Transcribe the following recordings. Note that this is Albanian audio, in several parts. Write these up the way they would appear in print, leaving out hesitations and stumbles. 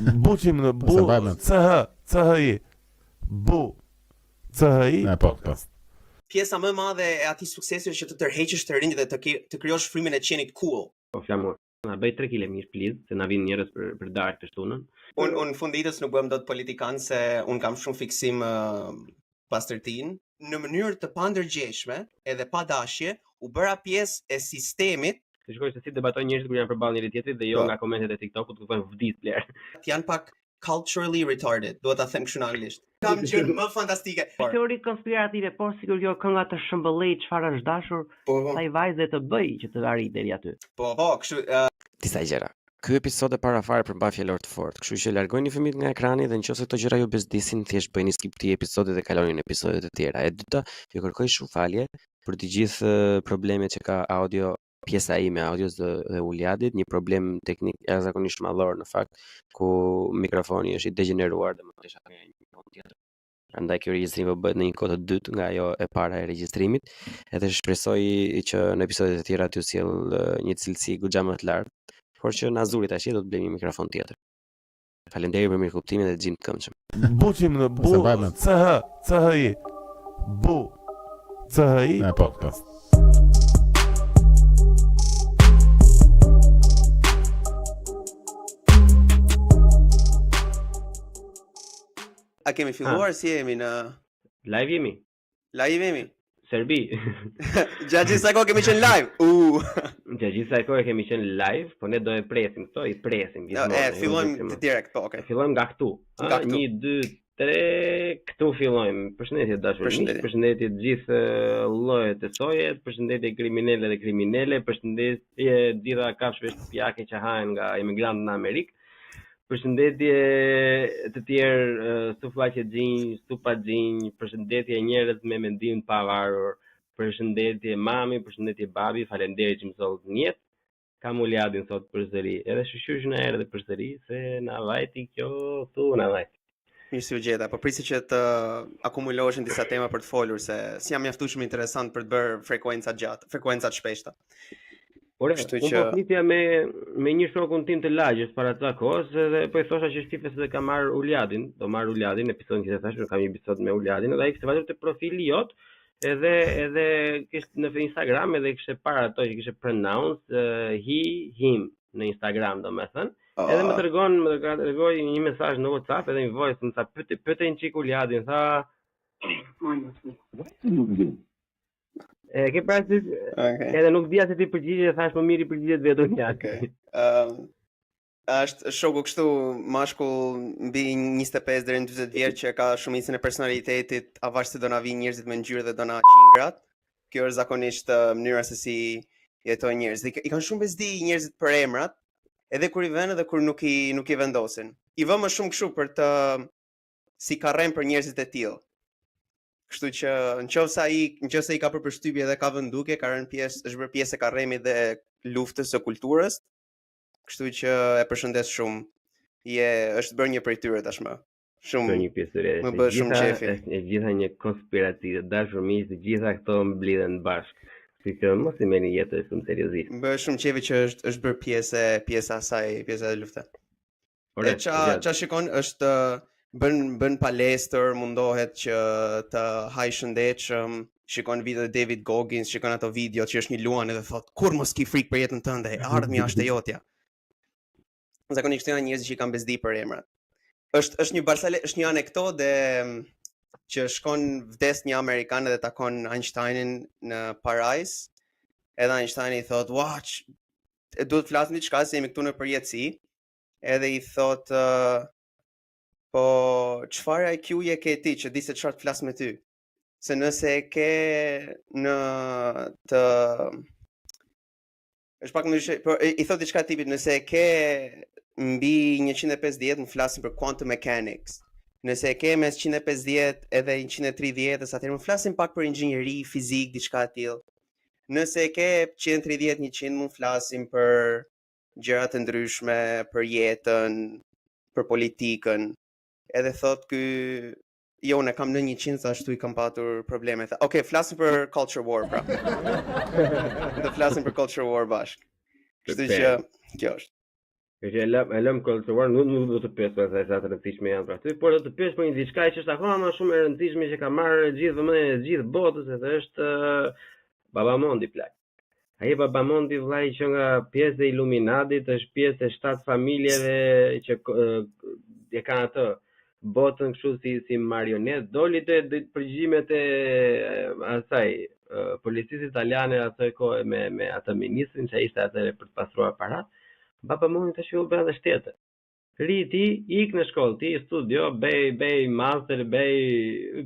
Buqim në bu CHI Bu CHI podcast. Pjesa më e madhe e atij suksesi është që të tërheqësh të rinj dhe të krijosh frymën e qenit cool. Po flamur. Na bëj 3 kg mish pliz, se na vinë njerëz për darkë të shtunën. Unë funditës nuk bëhem dot politikan se unë kam shumë fiksim pastërtin. Në mënyrë të pandërgjeshme edhe pa dashje u bëra pjesë e sistemit. Të shikoj se si debatojnë njerëzit kur janë përballë njëri tjetrit dhe jo nga komentet e TikTokut ku thonë vdis bler. Janë pak culturally retarded, duhet ta them kështu në anglisht. Kam gjë më fantastike. Teori konspirative, por sikur kjo kënga të shëmbëllej çfarë është dashur, ai vajzë të bëj që të arrijë deri aty. Po, kështu disa gjëra. Ky episod e para fare përmban fjalor të fortë, kështu që largojini fëmijët nga ekrani dhe nëse këto gjëra ju bezdisin, thjesht bëjini skip këtij episodi dhe kaloni në episode të tjera. E dyta, ju kërkoj shumë falje për të gjithë problemet që ka audio, pjesa ime audios dhe Uliadit, një problem teknik jashtëzakonisht madhor në fakt, ku mikrofoni është i degeneruar dhe më desha nga një kohë tjetër. Prandaj kjo regjistrim po bëhet në një kohë të dytë nga ajo e para e regjistrimit, edhe shpresoj që në episodet e tjera t'ju sjell një cilësi goxha më të lartë. Por që në Azuri tash do të blejmë një mikrofon tjetër. Faleminderit për mirëkuptimin dhe gjim të këndshëm. Buqim në bu CHI Bu CHI podcast. A kemi filluar si jemi në live jemi? Live jemi. Serbi. Gjatë gjithë sa kohë kemi qenë live. Gjatë gjithë sa kohë kemi qenë live, po ne do e presim këto, i presim gjithmonë. Fillojmë të direkt, po, okay. Fillojmë nga këtu. 1, 2, 3, këtu fillojmë. Përshëndetje dashurinë. Përshëndetje të gjithë llojet e sojet, përshëndetje kriminale dhe kriminale, përshëndetje gjitha kafshëve shtëpiake që hahen nga emigrantët në Amerikë. Përshëndetje të tjerë sufllaqe xhinj, stupa xhinj, përshëndetje njerëz me mendim të pavarur, përshëndetje mami, përshëndetje babi, faleminderit që më solli në jetë. Kam Uliadin sot përsëri, edhe shoqysh na erdhi përsëri se na vajti kjo këtu na vajti. Mirë si u gjeta, po prisi që të akumuloheshin disa tema për të folur se si jam mjaftuar shumë interesant për të bërë frekuenca të shpeshta. Por unë po flisja me një shokun tim të lagjës para ca kohës dhe po i thosha që shtife se kam marr Uliadin, do marr Uliadin në episodin që thash, kam një episod me Uliadin dhe ai kishte vajtur te profili jot, edhe kishte në Instagram edhe kishte para ato që kishte pronounce he, him në Instagram domethënë. Edhe më tregoi një mesazh në WhatsApp edhe një voice më tha pyetej një çik Uliadin, tha ke parasysh, edhe nuk dija se ti përgjigje, thash më miri përgjigjet vetëm ja. Është shoku kështu mashkull mbi 25 deri në 40 vjeç që ka shumicën e personalitetit, avash se do na vinë njerëzit me ngjyrë dhe do na qin grat. Kjo është zakonisht mënyra se si jetojnë njerëzit. I kanë shumë bezdi njerëzit për emrat, edhe kur i vënë edhe kur nuk i vendosin. I vëmë shumë kështu për të si karrem për njerëzit e tillë. Kështu që nëse i ka për përshtypje dhe ka vëndukje, ka rënë pjesë, është bërë pjesë e karremit dhe luftës së kulturës. Kështu që e përshëndes shumë. Është bërë një prej tyre tashmë. Shumë një pjesë e më bëhet shumë qefi. Është gjitha një konspiraci, dashur miq, të gjitha këto mblidhen bashkë. Kështu që mos i merrni jetën shumë seriozisht. Më bëhet shumë qefi që është bërë pjesa asaj, pjesa e luftës. E ça shikon është bën palestër, mundohet që të hajë shëndetshëm, shikon video David Goggins, shikon ato video që është një luan edhe thot kur mos ki frikë për jetën tënde, ardhmja është e jotja. Zakonisht janë njerëz që kanë bezdi për emrat. Është një anekdotë që shkon vdes një amerikan dhe takon Einsteinin në Paris. Edhe Einsteini i thot, "Watch, duhet të flasim diçka se jemi këtu në përjetësi." Edhe i thot po, çfarë IQ-je ke ti që di se çfarë të flas me ty? Se nëse e ke në të është pak ndryshe, por i thot diçka tipit, nëse e ke mbi 150, më flasim për quantum mechanics. Nëse e ke mes 150 edhe 130, atëherë më flasim pak për inxhinieri, fizik, diçka të tillë. Nëse e ke 130-100, më flasim për gjëra të ndryshme, për jetën, për politikën. Edhe thot jo, unë kam në 100, ashtu i kam patur probleme. Okej, flasim për Culture War, pra. Do flasim për Culture War bashkë. Kështu që kjo është. Që e lëm Culture War, nuk do të pyes për sa të rëndësishme janë për aty, por do të pyes për një diçka që është akoma më shumë e rëndësishme që ka marrë gjithë vëmendjen e gjithë botës, edhe është Babamondi plak. Ai Babamondi vllai që nga pjesë e Illuminatit është pjesë e 7 familjeve që e kanë atë botën kështu si marionet, doli te përgjigjimet e asaj policisë italiane atë kohë me atë ministrin që ishte atëre për të pastruar parat. Babamondi tash u bë edhe shtete. Riti, ik në shkollë, ti studio, bëj master, bëj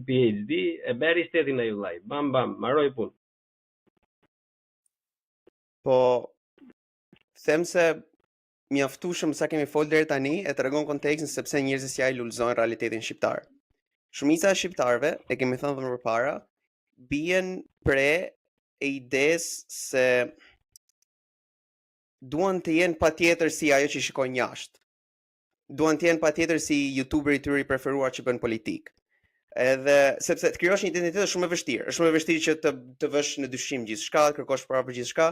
PhD, e beri shtetin ai vllai. Bam, marroi punë. Po, them se mjaftueshëm sa kemi folur deri tani e tregon kontekstin sepse njerëzit si ai lulëzojnë realitetin shqiptar. Shumica e shqiptarëve, e kemi thënë më përpara, bien pre e idesë se duan të jenë patjetër si ajo që shikojnë jashtë. Duan të jenë patjetër si youtuberi i tyre i preferuar që bën politik. Edhe sepse të krijosh një identitet është shumë e vështirë. Është shumë e vështirë që të vësh në dyshim gjithçka, të kërkosh para për gjithçka.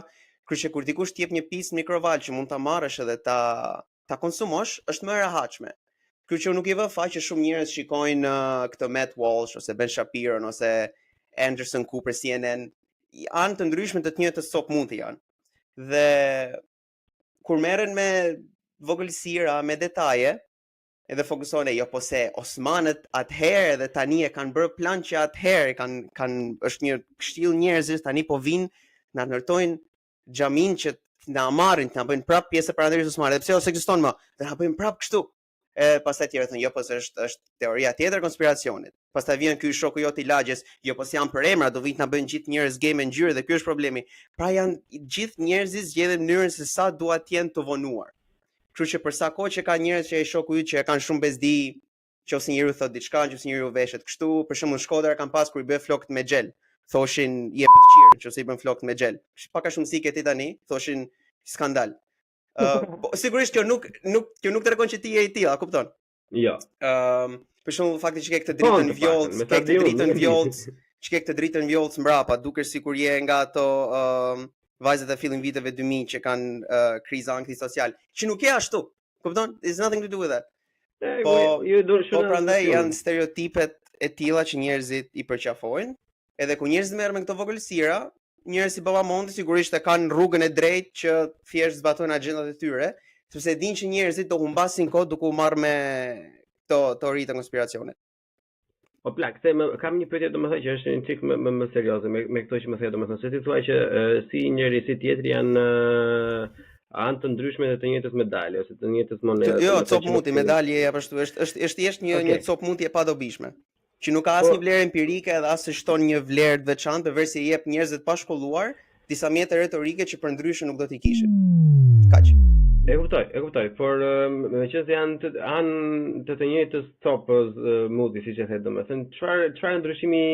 Kërë që kur dikush t'jep një pjesë mikrovalë që mund ta marrësh edhe ta konsumosh, është më e rehatshme. Kërë që nuk i vë faq që shumë njerëz shikojnë këtë Matt Walsh ose Ben Shapiro ose Anderson Cooper CNN, janë të ndryshme të njëjtës sop mund të janë. Dhe kur merren me vogëlsira, me detaje, edhe fokusohen jo po se Osmanët atëherë dhe tani e kanë bërë plan që atëherë është një këshill njerëzish tani po vinë na ndërtojnë xhamin që na marrin, na bëjnë prap pjesë para ndërtues Osmanëve, pse ose ekziston më, dhe na bëjnë prap kështu. Pastaj tjerë thonë jo po se është teoria tjetër konspiracionit. Pastaj vjen ky shoku jot i lagjes, jo po se janë për emra, do vinë na bëjnë gjithë njerëz gay me ngjyrë dhe ky është problemi. Pra janë gjithë njerëzit zgjedhin mënyrën se sa duan të jenë të vonuar. Kështu që për sa kohë që ka njerëz që ai shoku yt që e kanë shumë bezdi, nëse njeriu thot diçka, nëse njeriu veshet kështu, për shembull Shkodra kanë pas kur i bë flokët me xhel. Thoshin jep qirë, nëse i bën flokët me xhel. Pak a shumë sikë ti tani, thoshin skandal. Po sigurisht kjo nuk tregon që ti je i tillë, a kupton? Jo. Për shembull fakti që ke këtë dritën vjollc, që ke këtë dritën vjollc mbrapa, dukesh sikur je nga ato vajzat e fillim viteve 2000 që kanë krizë antisocial, që nuk e ashtu. Kupton? It's nothing to do with that. Po prandaj janë stereotipet e tilla që njerëzit i përqafojnë. Edhe ku njerëzit merren me këto vogëlsira, njerëz si Babamondi sigurisht e kanë rrugën e drejtë që thjesht zbatojnë agjendat e tyre, sepse dinë që njerëzit do humbasin kohë duke u marrë me këto teori të konspiracionit. Po plak, kam një pyetje domethënë që është një çik më serioze me këto që më the domethënë, se ti thua që si njëri si tjetri janë anë të ndryshme dhe të njëjtës medalje ose të njëjtës monedhe. Jo, copmuti, medalje ja ashtu është thjesht një copmuti e padobishme, që nuk ka asnjë vlerë empirike dhe as shton një vlerë të veçantë, përveç se i jep njerëzve të pashkolluar disa mjete retorike që për ndryshe nuk do t'i kishin. Kaq. E kuptoj, por meqense janë anë të njëjtës copës mudi, siç e the domethënë, çfarë ndryshimi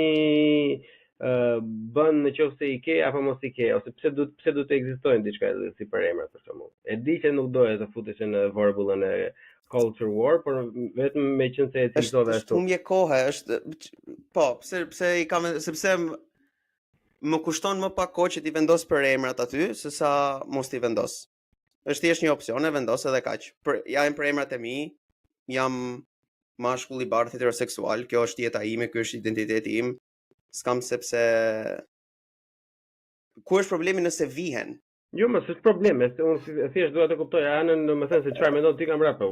bën nëse i ke apo mos i ke, ose pse do të ekzistojnë diçka si për emra për shembull. E di që nuk doje të futesh në vorbullën e Culture War, por vetëm me qenë se e cilësove ashtu. Është humbje kohe, është po, sepse më kushton më pak kohë që ti vendos për emrat aty, sesa mos ti vendos. Është thjesht një opsion, e vendos edhe kaq. Jam për emrat e mi, jam mashkull i bardhë heteroseksual, kjo është jeta ime, ky është identiteti im. S'kam sepse ku është problemi nëse vihen? Jo, më s'është problem, unë thjesht dua të kuptoj anën, domethënë se çfarë mendon ti kam rap.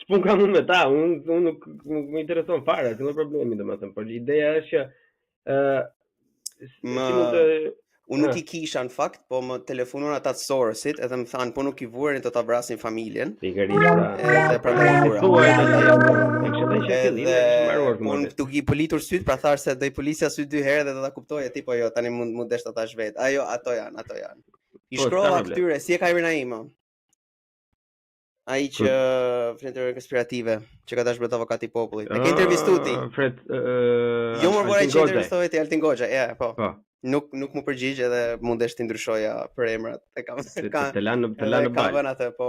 Ç'pun kam unë me ta, unë nuk më intereson fare, si më problemi domethënë, por ideja është që unë nuk i kisha në fakt, po më telefonuan ata të Sorosit, edhe më thanë po nuk i vurin do ta vrasin familjen. Edhe prandaj unë duke i politur syt, pra thash se do i polisja syt 2 herë dhe do ta kuptoje ti, po jo, tani mund desh ta tash vet. Ajo, ato janë. I shkrova këtyre, si e ka Naima. Ai që flet teori konspirative, që ka dashur të avokati i popullit. E ke intervistuar ti? Jo më vorrei që intervistoj ti Altin Goxha, po. Nuk më përgjigj edhe mundesh ti ndryshoja për emrat. E kam të lanë bal. Atë, po.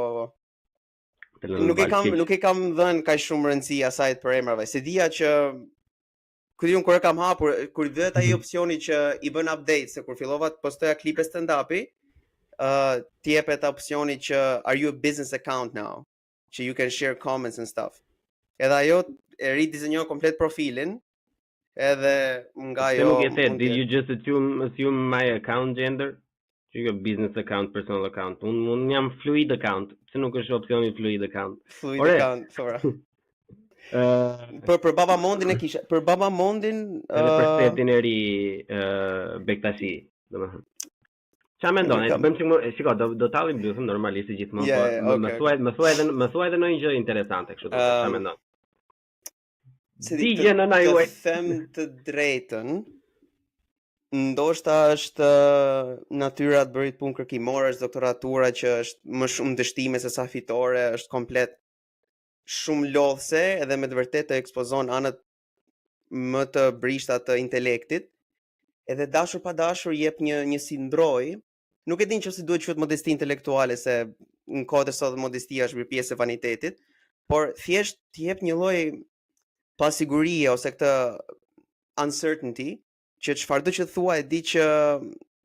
Nuk e kam dhënë kaq shumë rëndësi asaj për emrave. Se dija që kur kam hapur, kur vjet ai opsioni që i bën update, se kur fillova të postoja klipe stand-upi, ti jepet opsioni që are you a business account now? Që you can share comments and stuff. Edhe ajo e ridizenjon komplet profilin. Edhe nga ajo nuk e the, did you just assume my account gender? Që business account, personal account. Unë jam fluid account. Pse nuk është opsioni fluid account? Fluid account, thora. Për Baba Mondin e kisha. Për Baba Mondin edhe për setin e ri Bektashi, domethënë. Çfarë mendon? Bëjmë çik, shiko, do tallim dy thënë normalisht gjithmonë, po më thuaj edhe ndonjë gjë interesante kështu, çfarë mendon? Digje në juaj. Them të drejtën. Ndoshta është natyra të bërit punë kërkimore, është doktoratura që është më shumë dështime se sa fitore, është komplet shumë lodhse edhe me të vërtetë të ekspozon anët më të brishta të intelektit. Edhe dashur pa dashur jep një sindroj. Nuk e din nëse duhet quhet modesti intelektuale, se në kohët e sotme modestia është pjesë e vanitetit, por thjesht të jep një lloj pasigurie ose këtë uncertainty që çfarëdo që thua e di që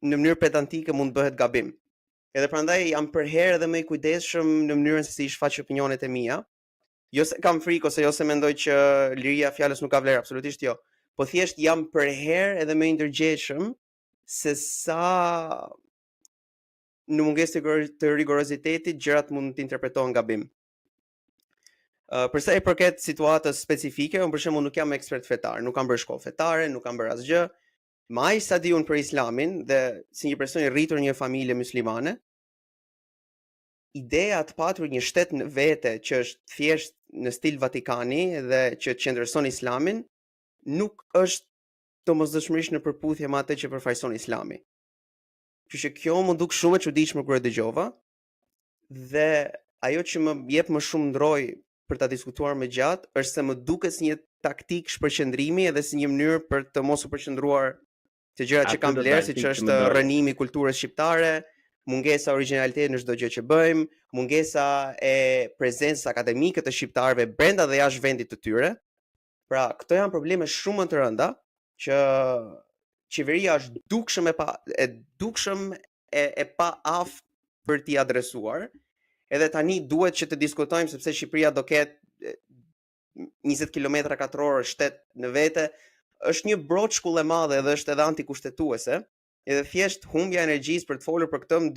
në mënyrë pedantike mund bëhet gabim. Edhe prandaj jam përherë edhe më i kujdesshëm në mënyrën se si i shfaq opinionet e mia. Jo se kam frikë ose jo se mendoj që liria e fjalës nuk ka vlerë, absolutisht jo. Po thjesht jam përherë edhe më i ndërgjegjshëm se sa në mungesë të rigorozitetit gjërat mund të interpretohen gabim. Përsa i përket situatës specifike, unë për shembull nuk jam ekspert fetar, nuk kam bërë shkollë fetare, nuk kam bërë asgjë. Ma i sa di unë për islamin dhe si një person i rritur një familje muslimane, ideja të patur një shtet në vete që është thjesht në stil Vatikani dhe që qëndërson islamin, nuk është domosdoshmërisht në përputhje me atë që përfaqëson islami. Kështu që kjo më duk shumë e çuditshme kur e dëgjova, dhe ajo që më jep më shumë ndroj për ta diskutuar më gjatë është se më duket si një taktik shpërqendrimi edhe si një mënyrë për të mos u përqendruar te gjërat që kanë vlerë, siç është rënimi i kulturës shqiptare, mungesa origjinaliteti në çdo gjë që bëjmë, mungesa e prezencës akademike të shqiptarëve brenda dhe jashtë vendit të tyre. Pra, këto janë probleme shumë më të rënda që qeveria është dukshëm e pa aftë për t'i adresuar. Edhe tani duhet që të diskutojmë sepse Shqipëria do ketë 20 km2 shtet në vete, është një broçkull e madhe dhe është edhe antikushtetuese, edhe thjesht humbja e energjisë për të folur për këtë më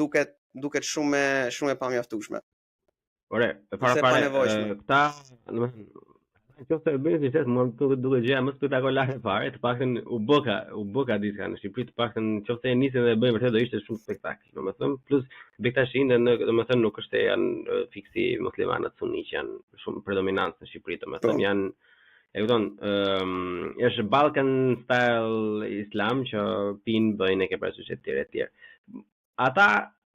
duket shumë e pamjaftueshme. Ore, para këta, nëse e bëni se më duhet gjëja më spektakolare fare, të paktën u bëka diçka në Shqipëri, të paktën nëse e nisin dhe e bëjnë vërtet do ishte shumë spektakël, domethënë, plus Bektashin, domethënë nuk është janë fiksi muslimanët sunni që janë shumë predominant në Shqipëri, domethënë janë e kupton, është Balkan style islam që pinë bëjnë e ke parasysh e tjerë. Ata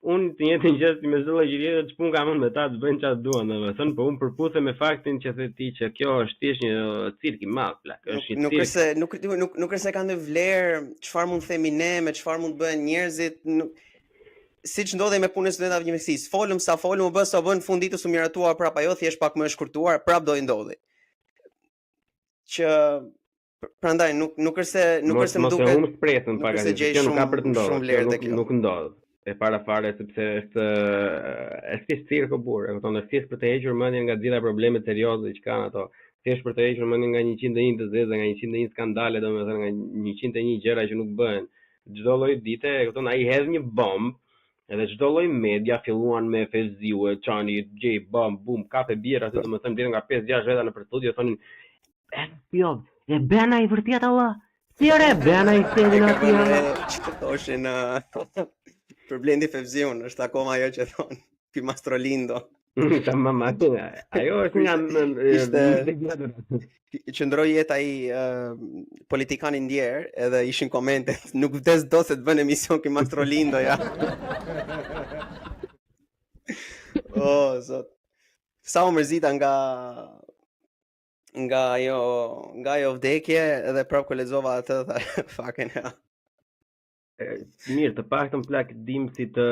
unë të njëjtën gjë me çdo gjë të çpun kam me ta të bëjnë çfarë duan, domethënë, po unë përputhem me faktin që the ti që kjo është thjesht një cirk i madh, plak, është një cirk. Nuk është se kanë vlerë, çfarë mund të themi ne, me çfarë mund të bëhen njerëzit, siç ndodhej me punën e studentëve në Meksikë. Folëm sa folëm, u bë sa bën fund ditës u miratuar prap ajo, thjesht pak më e shkurtuar, prap do i ndodhi. Që prandaj nuk është se më duket. Mos e presën pak atë, kjo nuk ka për të ndodhur. Nuk ndodh. E para fare sepse është cirko burr, e kupton, është thjesht për të hequr mendjen nga gjitha problemet serioze që kanë ato, thjesht për të hequr mendjen nga 101 të zeza, nga 101 skandale, domethënë nga 101 gjëra që nuk bëhen. Çdo lloj dite, e kupton, ai hedh një bomb, edhe çdo lloj media filluan me Feziu, çani, gjej bomb, bum, kape bjerë aty, domethënë deri nga 5-6 veta nëpër studio thonin, e bën ai vërtet Allah. Si ore bën ai serin aty. Çfarë thoshin për Blendi Fevziun, është akoma ajo që thon, ky Mastrolindo. Ta mama, ajo është një qëndroi jetë ai politikan i ndjer, edhe ishin komente, nuk vdes do se të bën emision ky Mastrolindo ja. Zot. Sa u mërzita nga ajo vdekje edhe prapë kur lexova atë fucking hell. Mirë, të paktën plak dim si të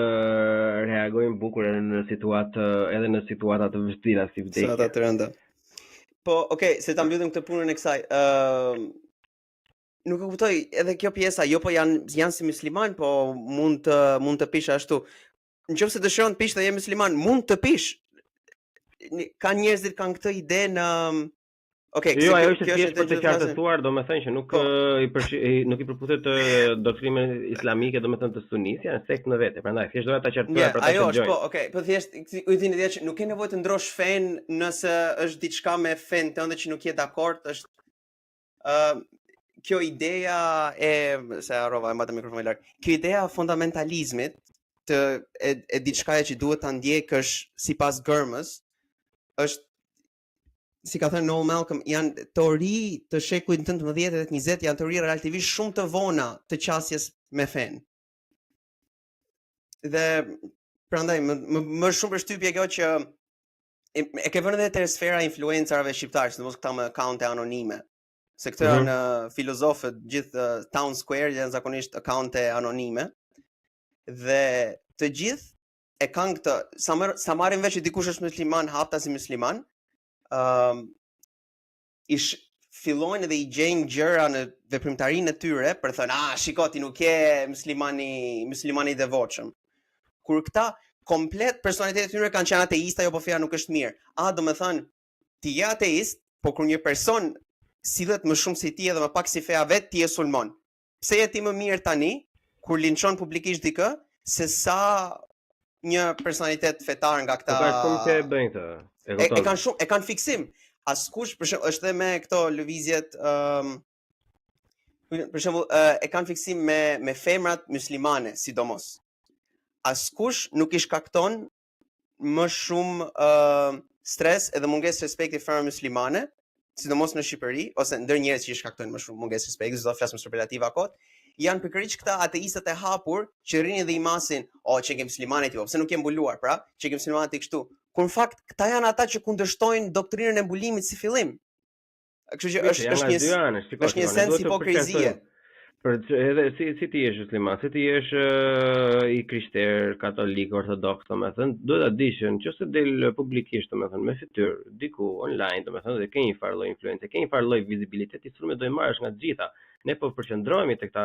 reagojmë bukur edhe në situata të vështira si vdekje. Situata të rënda. Po, okay, se ta mbyllim këtë punën e kësaj. Nuk e kuptoj edhe kjo pjesa, jo po janë si musliman, po mund të pish ashtu. nëse dëshiron të pish dhe je musliman, mund të pish. Ka njerëzit kanë këtë ide në jo, ajo është thjesht për të qartësuar, domethënë që nuk i përputhet doktrinën islamike, domethënë të sunis, janë sekt në vete. Prandaj thjesht doja ta qartësoj për ta ajo është po thjesht u dini ideja që nuk ke nevojë të ndrosh fen nëse është diçka me fen tënde që nuk je dakord, është kjo ideja se harrova mbata mikrofonin larg. Kjo ideja e fundamentalizmit e diçka që duhet ta ndjekësh sipas gërmës është, si ka thënë Noel Malcolm, janë teori të shekullit 19 dhe 20, janë teori relativisht shumë të vona të qasjes me fen. Dhe prandaj më shumë përshtypje kjo që e ke vënë edhe te sfera e influencerëve shqiptar, sidomos këta me akkaunte anonime. Se këto janë filozofët, gjithë Town Square janë zakonisht akkaunte anonime. Dhe të gjithë e kanë këtë, sa marrin vesh që dikush është musliman, hapta si musliman, fillojnë edhe i gjejnë gjëra në veprimtarinë e tyre për të thënë, shiko ti nuk je muslimani i devotshëm. Kur këta komplet personalitetet e tyre kanë qenë ateista, jo po feja nuk është mirë. Domethënë, ti je ateist, po kur një person sillet më shumë si ti edhe më pak si feja vet, ti je sulmon. Pse je ti më mirë tani kur linçon publikisht dikë se sa një personalitet fetar nga këta? Ka shumë që e bëjnë këtë. E kanë fiksim. Askush, për shembull, është edhe me këto lëvizjet, për shembull, e kanë fiksim me femrat muslimane, sidomos. Askush nuk i shkakton më shumë stres edhe mungesë respekti femrave muslimane, sidomos në Shqipëri, ose ndër njerëz që i shkaktojnë më shumë mungesë respekti, do të flas më superlativa kot, janë pikërisht këta ateistët e hapur që rrini dhe i masin, që ke muslimanët ju, pse nuk je mbuluar, pra, që ke muslimanët i kështu. Kur në fakt këta janë ata që kundërshtojnë doktrinën e mbulimit si fillim. Kështu që është një sens hipokrizie. Edhe si ti jesh musliman, si ti jesh i krishter, katolik, ortodoks, domethënë, duhet ta dish që nëse del publikisht, domethënë, me fytyrë, diku online, domethënë, dhe ke një farë lloj influencë, ke një farë lloj vizibiliteti, sulme do i marrësh nga të gjitha. Ne po përqendrohemi te këta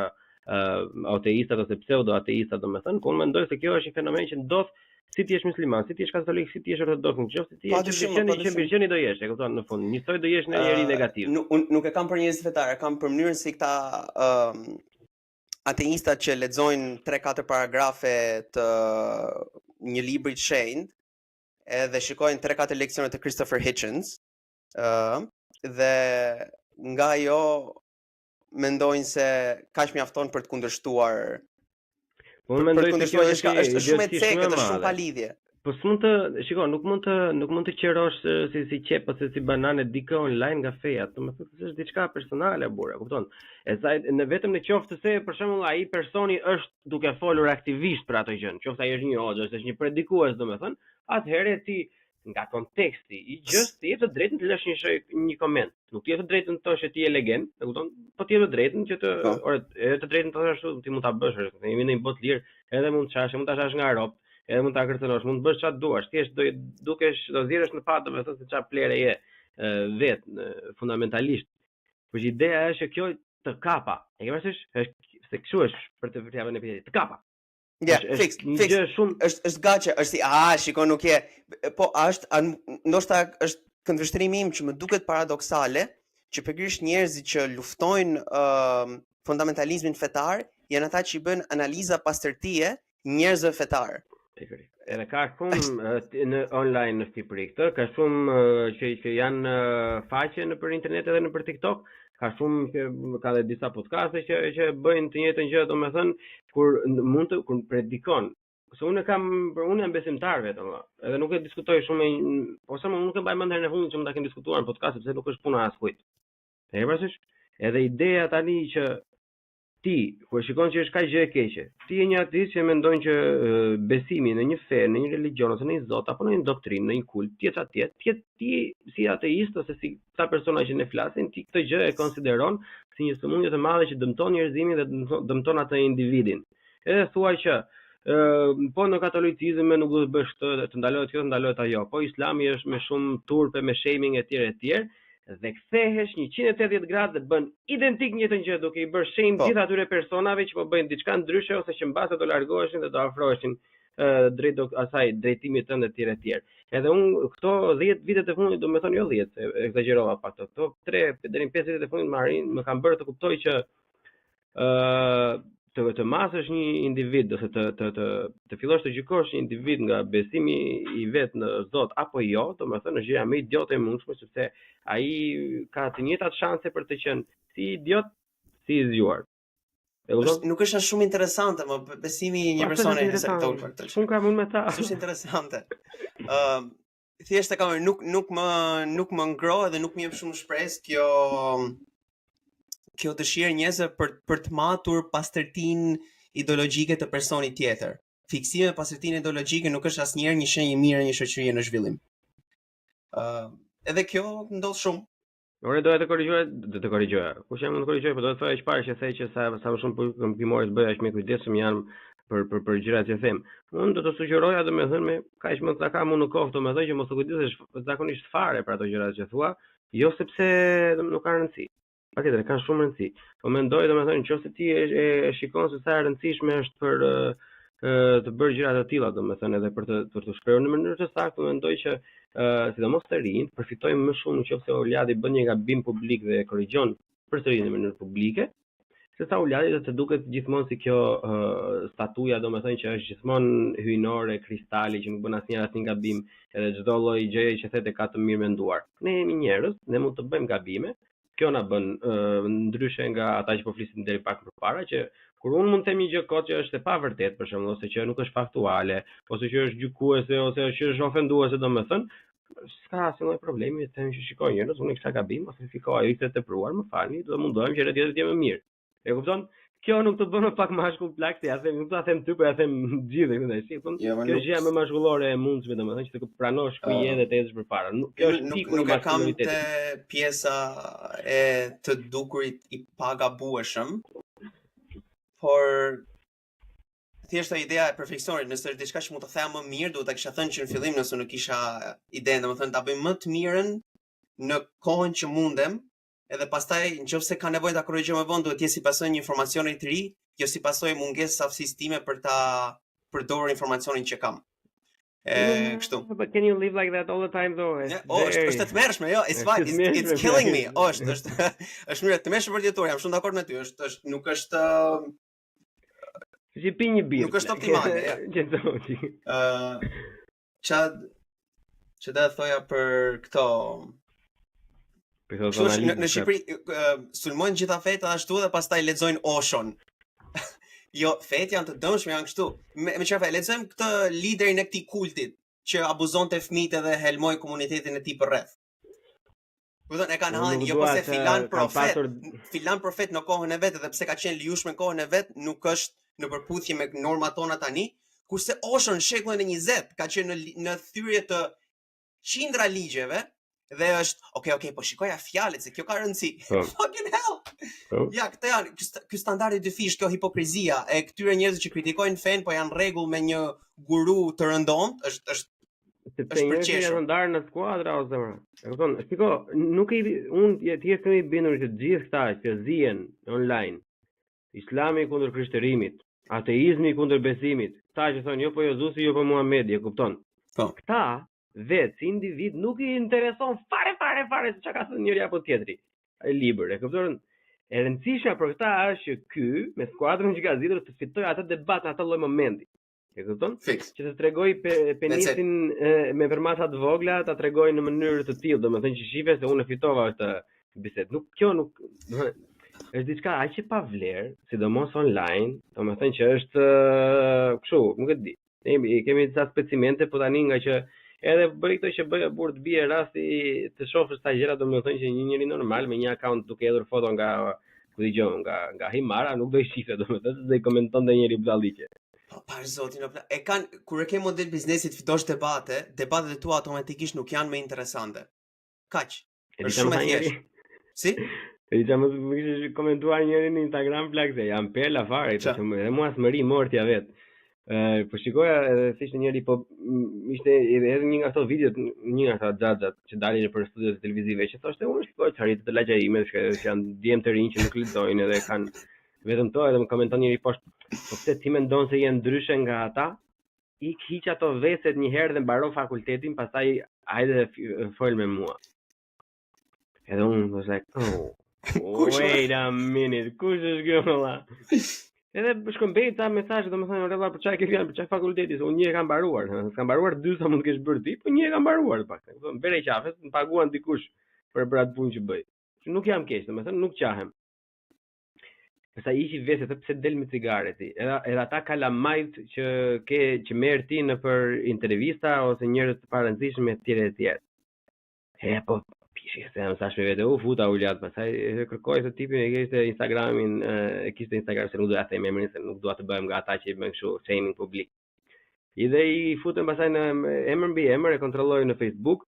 ateistat ose pseudo-ateistat, domethënë, po unë mendoj se kjo është një fenomen që ndodh si ti jesh musliman, si ti jesh katolik, si ti jesh ortodoks, nëse ti je qenë do jesh, e kupton, në fund, njësoj do jesh në njëri negativ. Nuk e kam për njerëz fetar, e kam për mënyrën si këta ateistat që lexojnë 3-4 paragrafe të një libri të shenjtë, edhe shikojnë 3-4 leksione të Christopher Hitchens, dhe nga ajo mendojnë se kaq mjafton për të kundërshtuar. Unë mendoj se është shumë e cekët, është shumë pa lidhje. Po s'mund të, shiko, nuk mund të qerosh si qep ose si banane dikë online nga feja. Domethënë se është diçka personale burra, kupton? Në vetëm në qoftë se për shembull ai personi është duke folur aktivisht për ato gjë, qoftë ai është një hoxh, është një predikues, domethënë, atëherë ti nga konteksti i gjës ti je të drejtën të lësh një koment. Nuk je të drejtën të thosh që ti je legend, e kupton? Po ti je të drejtën që të drejtën të thosh ashtu, ti mund ta bësh, ne jemi në një botë lirë, edhe mund të çash nga rob, edhe mund ta kërcënosh, mund të bësh çfarë duash, thjesht do zgjeresh në fat domethënë se çfarë plere je vet fundamentalisht. Por ideja është që kjo të kapa. E ke parasysh? Se kështu është për të vërtetë në pjesë të kapa. Fix. Është gaçe, është shikon nuk je. Po ndoshta është këndvështrimi im që më duket paradoksale që pikërisht njerëzit që luftojnë fundamentalizmin fetar janë ata që i bën analiza pastërtie njerëzve fetar. Edhe ka shumë në online në Shqipëri këtë, ka shumë që janë faqe nëpër internet edhe nëpër TikTok. Ka shumë që ka dhe disa podcaste që bëjnë të njëjtën gjë, domethënë kur predikon. Se unë jam besimtar vetëm, edhe nuk e diskutoj shumë, por sa më nuk e mbaj mend herën e fundit që më ta kem diskutuar në podcast sepse nuk është puna e askujt. E parasysh? Edhe ideja tani që ti kur shikon që është kaq gjë e keqe, ti je një ateist që mendon që besimi në një fe, në një religjion ose në një zot apo në një doktrinë, në një kult, ti si ateist ose si ta persona që ne flasin, ti këtë gjë e konsideron si një sëmundje të madhe që dëmton njerëzimin dhe dëmton atë individin. Edhe thuaj që po në katolicizëm nuk duhet të bësh këtë, të ndalohet kjo, të ndalohet ajo. Po Islami është me shumë turpe, me shaming etj. Dhe kthehesh 180 gradë dhe bën identik njëjtën gjë duke I bërë shame gjithë atyre personave që po bëjnë diçka ndryshe ose që mbase do largoheshin dhe do afroheshin drejt asaj drejtimit tënd etj. Edhe unë këto 10 vitet e fundit, domethënë jo 10, egzagjerova pak këto 3 deri në 5 vitet e fundit më kanë bërë të kuptoj që të masësh një individ ose të fillosh të gjykosh një individ nga besimi i vet në Zot apo jo, domethënë është gjëja më idiote e mundshme sepse ai ka të njëjtat shanse për të qenë si idiot si i zgjuar. Nuk është shumë interesante, më besimi i një personi sektor. Unë kam unë me ta. Është interesante. Thjesht nuk më ngro dhe nuk më jep shumë shpresë kjo dëshirë njerëzve për të matur pastërtinë ideologjike të personit tjetër. Fiksimi me pastërtinë ideologjike nuk është asnjëherë një shenjë e mirë në një shoqëri në zhvillim. Edhe kjo ndodh shumë. Ore doja të korrigjoja. Kush jam të korrigjoj, por do të thoya që parë që thej që sa më shumë komptimore të bëj aq më kujdesshëm janë për gjërat që them. Unë do të sugjeroja domethënë me kaq më sa kam unë në kohë domethënë që mos të kujdesesh zakonisht fare për ato gjërat që thua, jo sepse nuk kanë rëndësi. Patjetër kanë shumë rëndësi. Po mendoj domethënë nëse ti e shikon se sa e rëndësishme është për të bërë gjëra të tilla domethënë edhe për të shprehur në mënyrë të saktë, mendoj që sidomos të rinj përfitojmë më shumë nëse Uliadi bën një gabim publik dhe korrigjon përsëri në mënyrë publike, sesa Uliadi do të duket gjithmonë si kjo statuja domethënë që është gjithmonë hyjnore, kristali që nuk bën asnjë gabim, edhe çdo lloj gjëje që thotë ka të mirë menduar. Ne jemi njerëz, ne mund të bëjmë gabime. Kjo na bën ndryshe nga ata që po flisin deri pak më parë që kur unë mund të them një gjë kot që është e pavërtetë për shembull ose që nuk është faktuale ose që është gjykuese ose që është ofenduese domethënë s'ka asnjë lloj problemi të them që shikoj njerëz unë kisha gabim ose fikoj ishte tepruar më falni do mundohem që tjetër të jetë më mirë. E kupton? Kjo nuk të bën më pak mashkull plak se ja them, nuk do ta them ty, po ja them gjithë këtë tash. Kjo gjë më mashkullore e mundshme domethënë që të pranosh ku je dhe të ecësh përpara. Kjo është piku i maskulinitetit. Nuk kam te pjesa e të dukurit i pagabueshëm, por thjesht ideja e perfeksionit, nëse është diçka që mund të theha më mirë, duhet ta kisha thënë që në fillim nëse nuk kisha idenë, domethënë ta bëj më të mirën në kohën që mundem. Edhe pastaj nëse ka nevojë ta korrigjoj më vonë, duhet të jetë si pasojë një informacioni të ri, jo si pasojë mungesë saftësisë time për ta përdorur informacionin që kam. Kështu. But can you live like that all the time though? Është të mërshme, jo, it's fine, it's killing me. Është mirë të mërshme për dietor, jam shumë dakord me ty, nuk është si pi një birë. Nuk është optimale, ja. Çfarë do të thoja për këto? Në Shqipëri sulmojnë gjitha fetat ashtu dhe pastaj lexojnë Oshon. Jo, fetë janë të dëmshme, janë kështu. Me çfarë lexojmë këtë liderin e këtij kultit që abuzonte fëmijët dhe helmoi komunitetin e tij përreth. Kupton, e kanë hënë jo pse filan profet në kohën e vet dhe pse ka qenë lijueshme në kohën e vet, nuk është në përputhje me normat tona tani, kurse Oshon në shekullin e 20 ka qenë në thyrje të qindra ligjeve. Dhe është, okay, po shikoja fjalët se kjo ka rëndësi. Fucking hell! Ja, këtë janë, ky standardi dyfish, kjo hipokrizia e këtyre njerëzve që kritikojnë fen, po janë rregull me një guru të rëndomt, është përqeshur. Janë ndarë në skuadra ose më. E kupton? Shiko, nuk unë thjesht kemi bindur që të gjithë këta që zihen online, Islami kundër krishterimit, ateizmi kundër besimit, këta që thonë jo po Jezusi, jo po Muhamedi, e kupton? Këta vetë si individ nuk i intereson fare se çka ka thënë njëri apo tjetri. Ai libër, e kupton? E rëndësishme për këtë është që ky me skuadrën që ka zgjedhur të fitojë atë debat në atë lloj momenti. E kupton? Që të tregoj penisin me përmasa të vogla, ta tregoj në mënyrë të tillë, domethënë që shifet se unë fitova këtë bisedë. Kjo nuk është diçka aq e pavlerë, sidomos online, domethënë që është kështu, nuk e di. Ne kemi disa specimente, po tani nga që edhe bëj këtë që bëj burr të bie rasti të shohësh sa gjëra domethënë që një njeri normal me një account duke hedhur foto nga nga Himara nuk do i shifte domethënë do i komentonte njëri budalliqe. Po par zotin, e kanë kur e ke model biznesit fitosh debatet e tua automatikisht nuk janë më interesante. Kaq. Është shumë e thjeshtë. Si? E jam më kishte komentuar njëri në Instagram plak se jam pela fare, edhe mua s'mëri mortja vet. Po shikoja edhe thishte njëri po ishte edhe një nga ato videot, një nga ato xhaxhat që dalin nëpër studiot televizive që thoshte unë shikoj çarit të lagjja ime që janë djem të rinj që nuk lexojnë edhe kanë vetëm to edhe më komenton njëri poshtë po pse ti mendon se janë ndryshe nga ata? i hiq ato veset një herë dhe mbaro fakultetin, pastaj hajde fol me mua. Edhe unë was like, wait a minute, kush është kjo valla? Edhe shkëmbej ta mesazhe, domethënë rrella për çfarë ke fjalë, për çfarë fakulteti, se unë një e kam mbaruar. S'kam mbaruar dy sa mund të kesh bërë ti, po një e kam mbaruar pak. Domethënë bëre qafes, më paguan dikush për atë punë që bëj. Nuk jam keq, domethënë nuk qahem. Sa ishi veset pse del me cigare ti. Edhe ata kalamajt që merr ti në për intervista ose njerëz të parëndësishëm etj. Po pishi se më thash me vete, futa uljat, pastaj kërkoj se tipin e kishte Instagramin, kishte Instagram, se nuk do ta them emrin, se nuk dua të bëhem nga ata që i bëjnë kështu shaming publik. Dhe i futën pastaj në emër mbi emër, e kontrolloi në Facebook.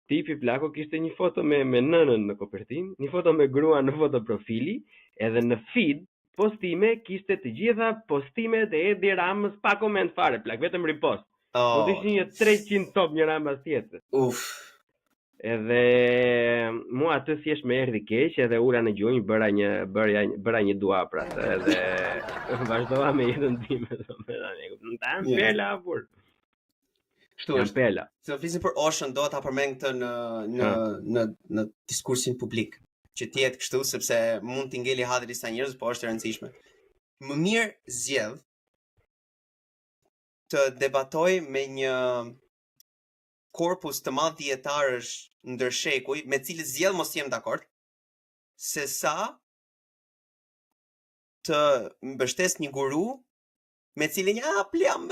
Tipi plako kishte një foto me nënën në kopertinë, një foto me gruan në foto profili, edhe në feed postime kishte të gjitha postimet e Edi Ramës pa koment fare, plak, vetëm repost. Do të ishin një 300 top një Ramës tjetër. Edhe mua atë thjesht më erdhi keq, edhe ula në gjunjë, bëra një dua për atë, edhe vazhdova me jetën time, domethënë. Tan pela fur. Kështu është. Se flisim për Ocean, do ta përmend këtë në diskursin publik, që të jetë kështu, sepse mund t'i ngeli hadri disa njerëz, po është e rëndësishme. Më mirë zgjedh të debatoj me një korpus të madh dietarësh ndërshekuj, me cilët zgjedh mos jem dakord, se sa të mbështes një guru me cilin jam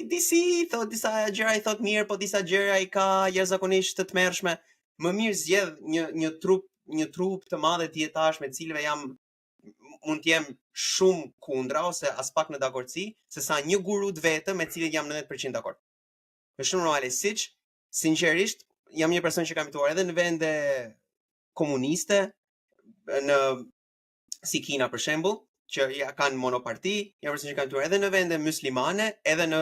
disi thot disa gjëra i thot mirë, po disa gjëra i ka jashtëzakonisht të tmerrshme. Më mirë zgjedh një trup të madh dietarësh me cilëve mund të jem shumë kundra ose as pak në dakordsi, se sa një guru të vetëm me cilin jam 90% dakord. Është shumë normale, siç sinqerisht jam një person që kam jetuar edhe në vende komuniste, si Kina për shembull, që kanë monoparti, jam person që kam jetuar edhe në vende muslimane, edhe në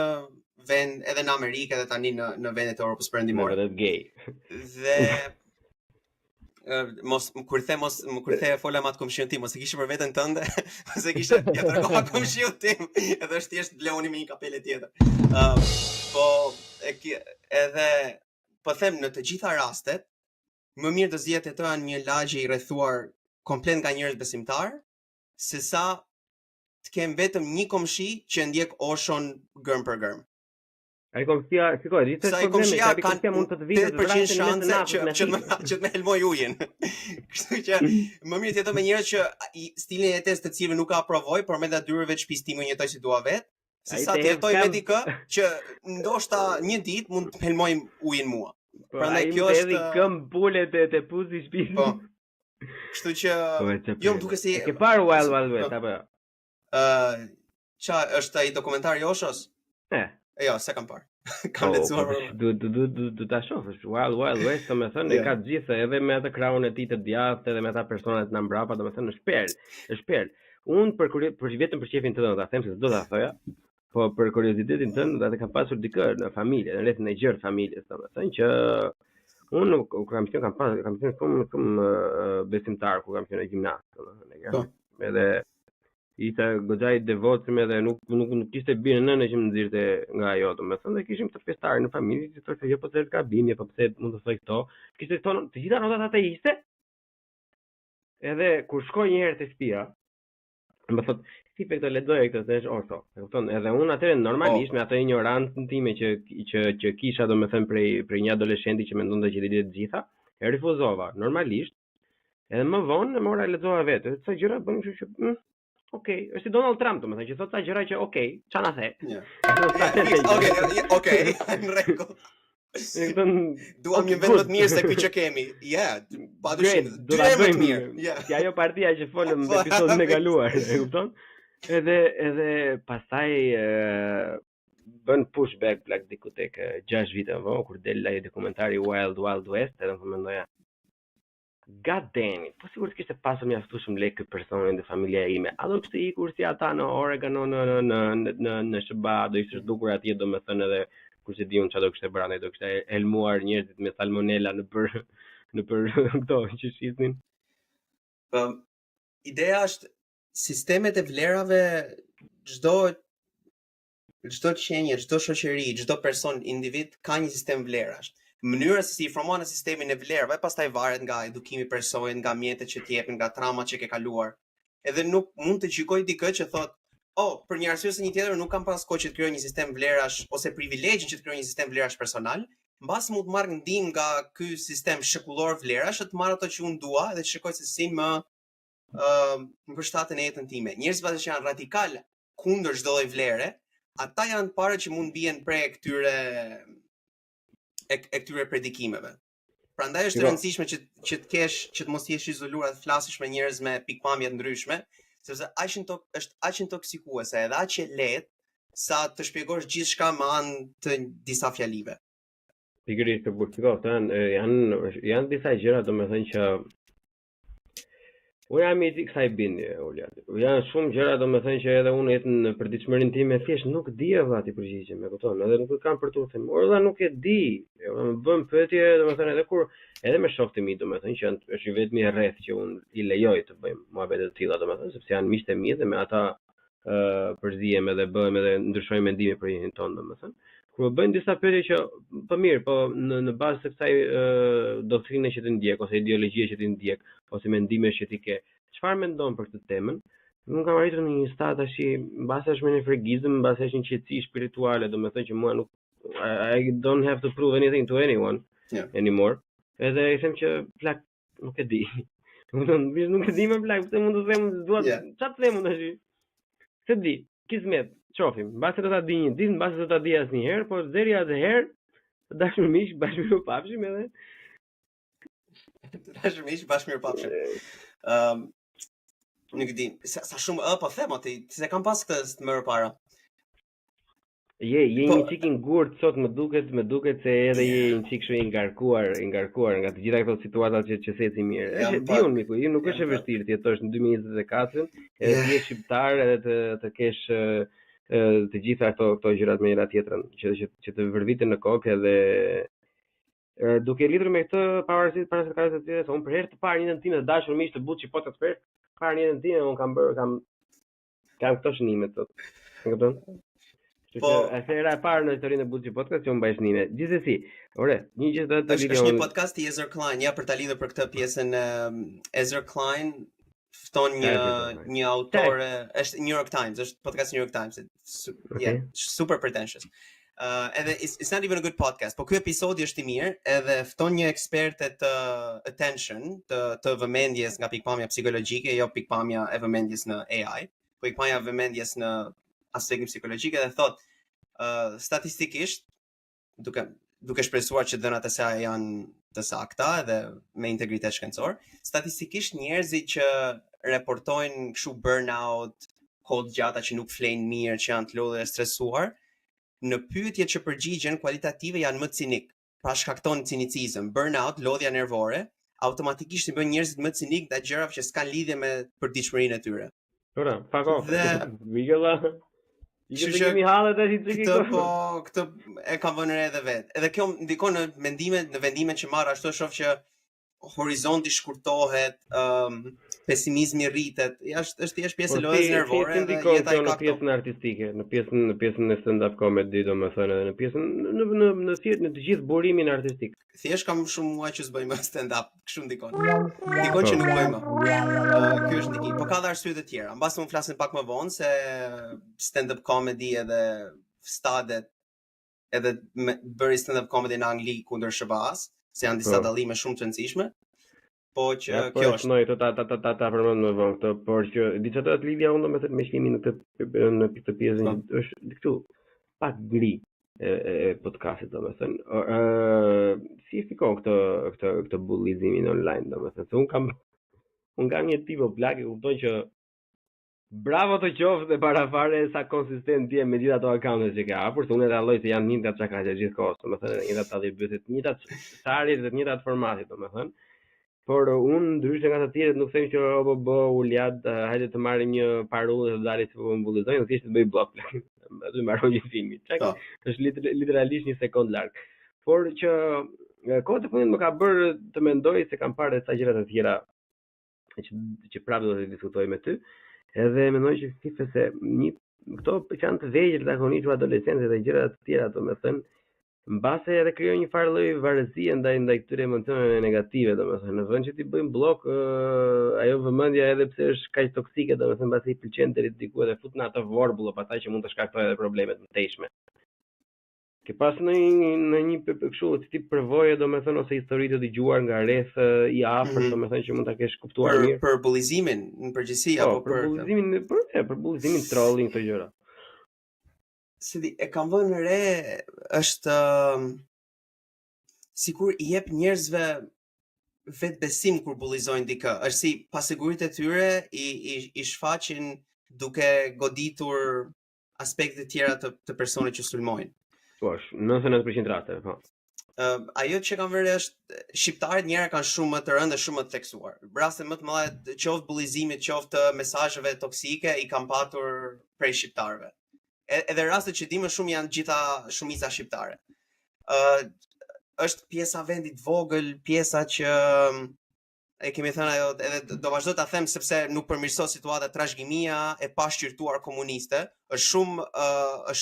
Amerikë, edhe tani në vendet e Europës Perëndimore. Edhe gay. Dhe kur the fola me atë komshion tim, mos e kishe për veten tënde, ose kishe ja tregova komshion tim, edhe është thjesht bleuni me një kapele tjetër. Po them në të gjitha rastet, më mirë të zgjedh të jetojë në një lagje i rrethuar komplet nga njerëz besimtar, se sa të kem vetëm një komshi që ndjek Oshon gërm për gërm. Ai komshia, shikoj, rritet problemi, ai komshia mund të të vijë të vrasë shanse që të më helmoj ujin. Kështu që më mirë të jetoj me njerëz që stilin e jetës të cilëve nuk ka aprovoj, por me detyrave të shtëpisë time jetoj si dua vet. Se sa të jetoj me dikë që ndoshta një ditë mund të helmoj ujin mua. Prandaj kjo është edhe këmbë pulet te puzi shtëpisë. Po. Kështu që jo më duket si ke parë Wild Wild West apo jo? Ça është ai dokumentari i Oshos? Jo, se kam parë. Kam lexuar. Du ta shohësh Wild Wild West, domethënë ka të gjitha, edhe me atë krahun e tij të djathtë, edhe me ata personat na mbrapa, domethënë është perl. Unë për vetëm për shefin tënd do ta them se do ta thoja, po për kuriozitetin tënd do të kam pasur dikë në familje, në rrethin e gjerë familjes, domethënë që unë kam qenë shumë besimtar kur kam qenë në gjimnaz, domethënë. Edhe ishte goxha i devotshëm edhe nuk kishte birë nënë që më nxirte nga ajo, domethënë dhe kishim të festarë në familje, që thoshte jo po të gabim, po pse mund të thoj këto. Kishte thonë të gjitha notat ateiste. Edhe kur shkoj një herë te shtëpia, më thotë, si pe këto lexoj këtë se është orto. E kupton? Edhe unë atëherë normalisht me atë ignorancën time që kisha domethënë prej një adoleshenti që mendonte që i di të gjitha, e refuzova normalisht. Edhe më vonë mora lexova vetë, sa gjëra bën kështu që okej, është si Donald Trump, domethënë që thotë sa gjëra që ç'a na the. Okej, në rregull. Duam një vend më të mirë se ky që kemi. Padyshim. Duam më të mirë. Si ajo partia që folëm në episodin e kaluar, e kupton? Edhe pastaj bën pushback plak diku tek 6 vite më vonë kur del ai dokumentari Wild Wild West, edhe më mendoja God damn it, po sigurisht kishte pasur mjaftueshëm lek ky personi në familja ime. A do të ikur si ata në Oregon në SBA, do ishte dukur atje domethënë edhe kush e di unë çfarë do kishte bërë, do kishte elmuar njerëzit me salmonela në për këto që shisnin. Ideja është sistemet e vlerave çdo çdo qenje, çdo shoqëri, çdo person, individ ka një sistem vlerash. Mënyra se si i formon sistemin e vlerave, pastaj varet nga edukimi i personit, nga mjetet që t'jepin, nga traumat që ke kaluar. Edhe nuk mund të gjykoj dikë që thot, për një arsye ose një tjetër nuk kam pas kohë që të krijoj një sistem vlerash ose privilegjin që të krijoj një sistem vlerash personal, mbas mund të marr ndihmë nga ky sistem shekullor vlerash, të marr ato që unë dua dhe të shikoj se si më përshtaten në jetën time. Njerëzit që janë radikal kundër çdo lloj vlere, ata janë parë që mund bien prej këtyre predikimeve. Prandaj është e rëndësishme që të kesh, që të mos jesh izoluar, të flasësh me njerëz me pikpamje të ndryshme, sepse është aq intoksikuese edhe aq e lehtë sa të shpjegosh gjithçka me anë të disa fjalive. Pikërisht të bukur, janë disa gjëra, domethënë që unë jam i kësaj bindje, Ulja. Janë shumë gjëra, domethënë që edhe unë jetën në përditshmërinë time thjesht nuk di aty përgjigjem, e kupton? Edhe nuk kam për tu them. Ora nuk e di. Më bën pyetje, domethënë edhe me shokët e mi, domethënë që është vetëm i rreth që unë i lejoj të bëjmë muhabete të tilla, domethënë sepse janë miqtë e mi dhe me ata përzihem edhe bëhem edhe ndryshojmë mendime për jetën tonë, domethënë. Kur bëjnë disa pyetje që po mirë, po në bazë të kësaj doktrine që ti ndjek ose ideologjie që ti ndjek ose mendime që ti ke, çfarë mendon për këtë temën? Nuk kam arritur në një stad tash, mbase është me një fregizëm, mbase është një qetësi spirituale, domethënë që mua nuk I don't have to prove anything to anyone anymore. Edhe I them që plak nuk e di. Nuk e di më plak, pse mund të them dua çfarë të them tash? Se di, kismet. Qofim, mbase do ta di një ditë, mbase do ta di asnjëherë, por deri atëherë, dashur miq, bashmirëpafshim edhe. Dashur miq, bashmirëpafshim. Nuk di, sa shumë po them atë, se kam pas këtë më parë. Je një çik I ngurt sot më duket se edhe je një çik kështu I ngarkuar nga të gjitha këto situata që seci mirë. Është di unë miku, nuk është e vështirë të jetosh në 2024, edhe ti je shqiptar edhe të kesh të gjitha këto gjërat me njëra tjetrën që të vërviten në kokë edhe duke lidhur me këtë pavarësisht para se të kalojë të tjerë, unë për herë të parë në jetën time të dashur miq të butë çipota të për parë në jetën time unë kam këto shënime tot. E kupton? Po, është era e parë në historinë e Buçi Podcast që unë mbaj shënime. Gjithsesi, një gjë të lidhur. Është një podcast I Ezra Klein, ja për ta lidhur për këtë pjesën Ezra Klein fton një autore, është New York Times, është podcast New York Times. Super pretentious. Edhe it's not even a good podcast, po ky episodi është I mirë, edhe fton një eksperte të attention, të vëmendjes nga pikpamja psikologjike, jo pikpamja e vëmendjes në AI, po pikpamja e vëmendjes në aspektin psikologjik dhe thot statistikisht duke shpresuar që dhënat e saj janë të sakta dhe me integritet shkencor, statistikisht njerëzit që reportojnë kështu burnout, kohë gjata që nuk flejnë mirë, që janë të lodhur e stresuar, në pyetjet që përgjigjen kualitative janë më cinik. Pra shkakton cinicizëm, burnout, lodhja nervore, automatikisht I bën njerëzit më cinik ndaj gjërave që s'kan lidhje me përditshmërinë e tyre. Ora, fuck off. Vigëlla. Këtë e kam vënë re edhe vetë. Edhe kjo ndikon në vendimet që marr, ashtu shoh që horizonti shkurtohet, pesimizmi rritet. Është thjesht pjesë e lodhjes nervore dhe jeta I ka në pjesën artistike, në pjesën e stand-up comedy, domethënë edhe në pjesën në të gjithë burimin artistik. Thjesht kam shumë muaj që s'bëj më stand-up, kështu ndikon. Ndikon që nuk bëj më. Ky është ndikim. Po ka dhe arsye të tjera. Mbas mund flasim pak më vonë se stand-up comedy edhe stadet edhe bëri stand-up comedy në Angli kundër SBA-s, se janë disa dallime shumë të rëndësishme. Po që kjo është. Noi ta përmend më vonë këtë, por që diçka të lidhja unë domethënë me shlimin në këtë pjesën është këtu pak gri e podcastit domethënë. Si fikon këtë bullizimin online domethënë. Se unë kam një tipo plak, e kuptoj që bravo të qoftë e parafare sa konsistent je me gjithë ato accountet që ka hapur, se unë e ralloj se janë njëjtat çakaqe gjithkohës, domethënë njëjtat atributet, njëjtat sarjet dhe njëjtat formatit domethënë. Por unë ndryshe nga të tjerët nuk them që uljat, hajde të marrim një parullë dhe të dalit që po më bullizojnë, thjesht të bëj blok. Aty mbaroj një filmi. Është literalisht një sekond larg. Por që kohët e fundit më ka bërë të mendoj se kam parë disa gjëra të tjera që prapë do të diskutoj me ty. Edhe mendoj që se një këto janë të vegjël zakonisht adoleshentë dhe gjëra të tjera, domethënë, mbase edhe krijon një farë lloj varësie ndaj këtyre emocioneve negative, domethënë, në vend që ti bëjmë blok, ajo vëmendja edhe pse është kaq toksike, domethënë, mbase i pëlqen deri diku edhe fut në atë vorbull, pastaj që mund të shkaktojë edhe probleme të mëtejshme. Ke pas në një kështu tip përvoje, domethënë, ose histori të dëgjuar nga rreth i afërt, domethënë që mund ta kesh kuptuar mirë. Për bullizimin në përgjithësi apo për bullizimin, për bullizimin, trolling këto gjëra. Si e kam vënë re, është sikur i jep njerëzve vetbesim kur bullizojnë dikë. Është si pasigurit e tyre i shfaqin duke goditur aspekte tjera të personit që sulmojnë. Po, 99% rasteve, po. Ajo që kam vënë është shqiptarët njëra kanë shumë më të rëndë dhe shumë më të theksuar. Raste më të mëdha qoftë bullizimit, qoftë mesazheve toksike i kanë patur prej shqiptarëve. Edhe rastet që di më shumë janë gjitha shumica shqiptare. Është pjesa vendit vogël, pjesa që e kemi thënë ajo, edhe do vazhdo ta them sepse nuk përmirëson situata, trashëgimia e pashqyrtuar komuniste është